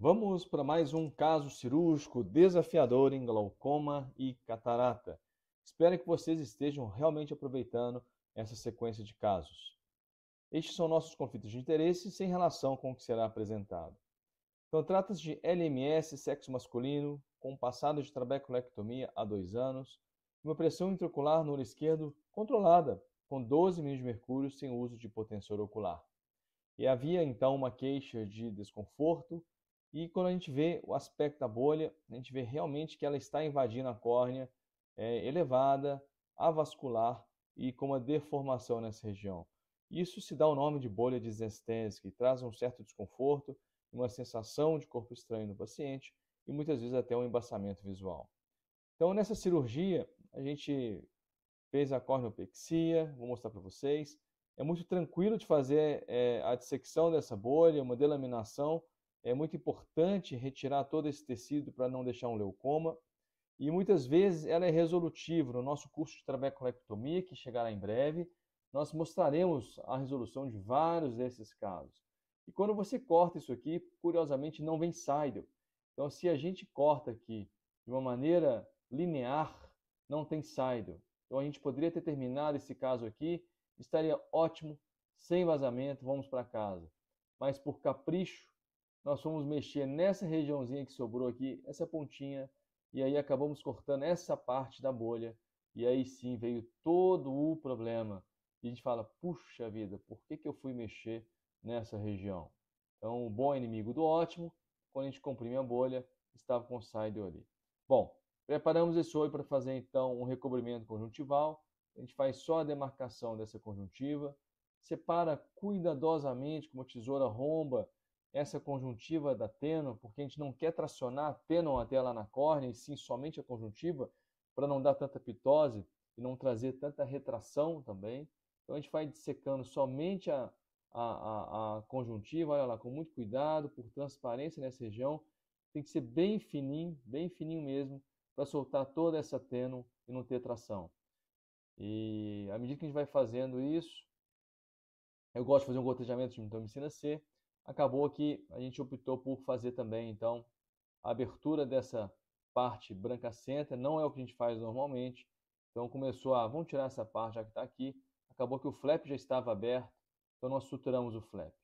Vamos para mais um caso cirúrgico desafiador em glaucoma e catarata. Espero que vocês estejam realmente aproveitando essa sequência de casos. Estes são nossos conflitos de interesse sem relação com o que será apresentado. Então, trata-se de LMS, sexo masculino, com passado de trabeculectomia há 2 anos, uma pressão intraocular no olho esquerdo controlada, com 12 milímetros de mercúrio sem uso de potensor ocular. E havia então uma queixa de desconforto, e quando a gente vê o aspecto da bolha, a gente vê realmente que ela está invadindo a córnea, elevada, avascular e com uma deformação nessa região. Isso se dá o nome de bolha disestésica e traz um certo desconforto, uma sensação de corpo estranho no paciente e muitas vezes até um embaçamento visual. Então, nessa cirurgia, a gente fez a corneopexia, vou mostrar para vocês. É muito tranquilo de fazer a dissecção dessa bolha, uma delaminação. É muito importante retirar todo esse tecido para não deixar um leucoma. E muitas vezes ela é resolutiva. No nosso curso de trabeculectomia, que chegará em breve, nós mostraremos a resolução de vários desses casos. E quando você corta isso aqui, curiosamente não vem saido. Então, se a gente corta aqui de uma maneira linear, não tem saido. Então, a gente poderia ter terminado esse caso aqui, estaria ótimo, sem vazamento, vamos para casa. Mas por capricho, nós fomos mexer nessa regiãozinha que sobrou aqui, essa pontinha, e aí acabamos cortando essa parte da bolha, e aí sim veio todo o problema. E a gente fala, puxa vida, por que eu fui mexer nessa região? Então, o bom é inimigo do ótimo. Quando a gente comprime a bolha, estava com saido ali. Bom, preparamos esse olho para fazer então um recobrimento conjuntival. A gente faz só a demarcação dessa conjuntiva, separa cuidadosamente com uma tesoura romba essa conjuntiva da tênon, porque a gente não quer tracionar a tênon até lá na córnea, e sim somente a conjuntiva, para não dar tanta pitose e não trazer tanta retração também. Então a gente vai dissecando somente a conjuntiva, olha lá, com muito cuidado, por transparência nessa região. Tem que ser bem fininho mesmo, para soltar toda essa tênon e não ter tração. E à medida que a gente vai fazendo isso, eu gosto de fazer um gotejamento de mitomicina C. Acabou que a gente optou por fazer também, então, a abertura dessa parte brancacenta. Não é o que a gente faz normalmente. Então começou a, vamos tirar essa parte já que está aqui. Acabou que o flap já estava aberto, então nós suturamos o flap.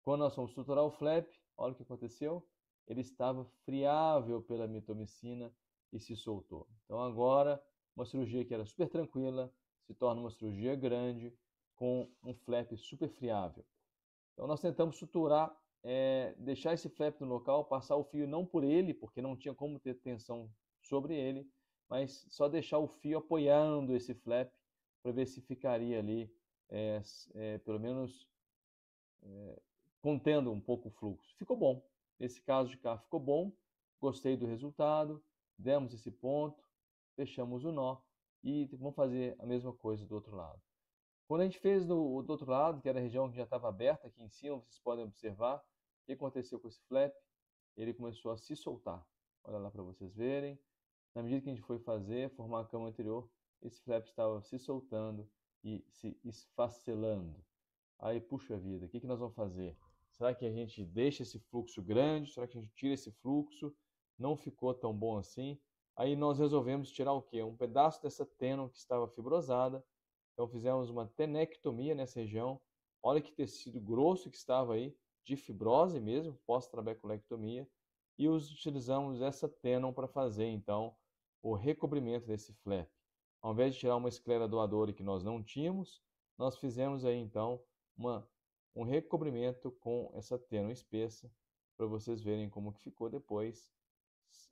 Quando nós fomos suturar o flap, olha o que aconteceu. Ele estava friável pela mitomicina e se soltou. Então agora, uma cirurgia que era super tranquila, se torna uma cirurgia grande, com um flap super friável. Então nós tentamos suturar, deixar esse flap no local, passar o fio não por ele, porque não tinha como ter tensão sobre ele, mas só deixar o fio apoiando esse flap para ver se ficaria ali, pelo menos contendo um pouco o fluxo. Ficou bom. Nesse caso de cá ficou bom, gostei do resultado, demos esse ponto, fechamos o nó e vamos fazer a mesma coisa do outro lado. Quando a gente fez do outro lado, que era a região que já estava aberta aqui em cima, vocês podem observar o que aconteceu com esse flap. Ele começou a se soltar. Olha lá para vocês verem. Na medida que a gente foi fazer, formar a cama anterior, esse flap estava se soltando e se esfacelando. Aí, puxa vida, o que nós vamos fazer? Será que a gente deixa esse fluxo grande? Será que a gente tira esse fluxo? Não ficou tão bom assim. Aí nós resolvemos tirar o quê? Um pedaço dessa tênon que estava fibrosada. Então fizemos uma tenectomia nessa região. Olha que tecido grosso que estava aí, de fibrose mesmo, pós-trabeculectomia. E utilizamos essa tênon para fazer então o recobrimento desse flap. Ao invés de tirar uma esclera doadora que nós não tínhamos, nós fizemos aí então um recobrimento com essa tênon espessa, para vocês verem como que ficou depois,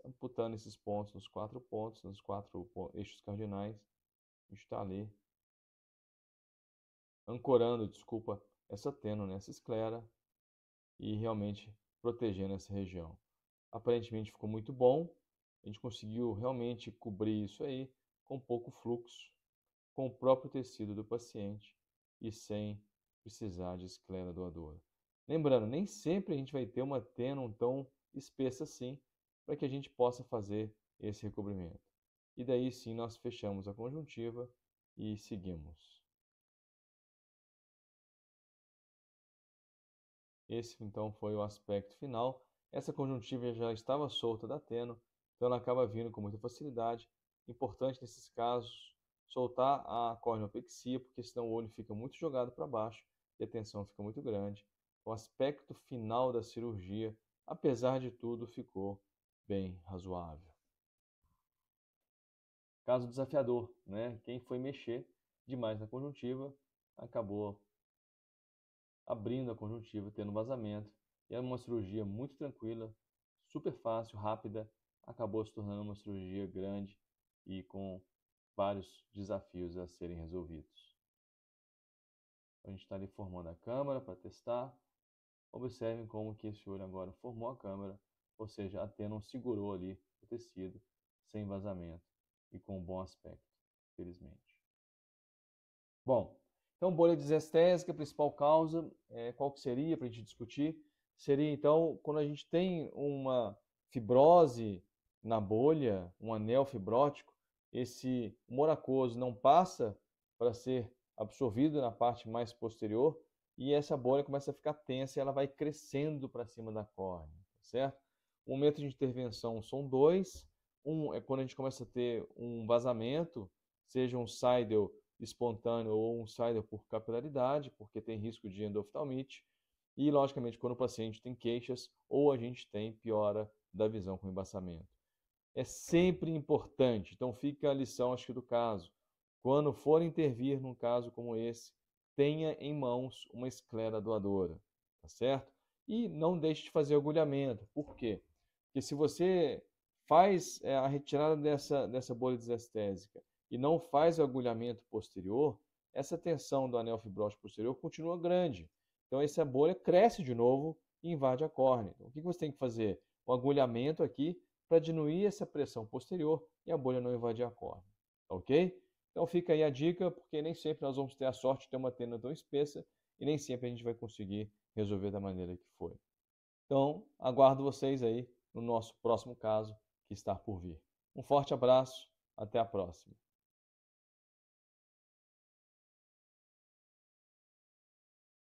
amputando esses pontos nos 4 pontos, nos 4 eixos cardinais. A gente está ali ancorando, desculpa, essa tênon nessa esclera e realmente protegendo essa região. Aparentemente ficou muito bom, a gente conseguiu realmente cobrir isso aí com pouco fluxo, com o próprio tecido do paciente e sem precisar de esclera doadora. Lembrando, nem sempre a gente vai ter uma tênon tão espessa assim para que a gente possa fazer esse recobrimento. E daí sim nós fechamos a conjuntiva e seguimos. Esse então foi o aspecto final. essa conjuntiva já estava solta da teno, então ela acaba vindo com muita facilidade. Importante nesses casos soltar a corneopexia, porque senão o olho fica muito jogado para baixo e a tensão fica muito grande. O aspecto final da cirurgia, apesar de tudo, ficou bem razoável. Caso desafiador, né? Quem foi mexer demais na conjuntiva acabou abrindo a conjuntiva, tendo vazamento. E era uma cirurgia muito tranquila, super fácil, rápida, acabou se tornando uma cirurgia grande e com vários desafios a serem resolvidos. A gente está ali formando a câmera para testar. Observem como que esse olho agora formou a câmera, ou seja, a tena segurou ali o tecido sem vazamento e com um bom aspecto, felizmente. Bom, então bolha disestésica, a principal causa, qual que seria para a gente discutir? Seria então quando a gente tem uma fibrose na bolha, um anel fibrótico, esse humor aquoso não passa para ser absorvido na parte mais posterior e essa bolha começa a ficar tensa e ela vai crescendo para cima da córnea, certo? O momento de intervenção são dois. Um é quando a gente começa a ter um vazamento, seja um Seidel espontâneo ou um Seidel por capilaridade, porque tem risco de endoftalmite. E, logicamente, quando o paciente tem queixas ou a gente tem piora da visão com embaçamento. É sempre importante, então fica a lição, acho que, do caso. Quando for intervir num caso como esse, tenha em mãos uma esclera doadora, tá certo? E não deixe de fazer agulhamento. Por quê? Porque se você faz a retirada dessa bolha desestésica e não faz o agulhamento posterior, essa tensão do anel fibrótico posterior continua grande. Então essa bolha cresce de novo e invade a córnea. Então, o que você tem que fazer? O agulhamento aqui para diminuir essa pressão posterior e a bolha não invadir a córnea. Ok? Então fica aí a dica, porque nem sempre nós vamos ter a sorte de ter uma tena tão espessa e nem sempre a gente vai conseguir resolver da maneira que foi. Então, aguardo vocês aí no nosso próximo caso que está por vir. Um forte abraço, até a próxima.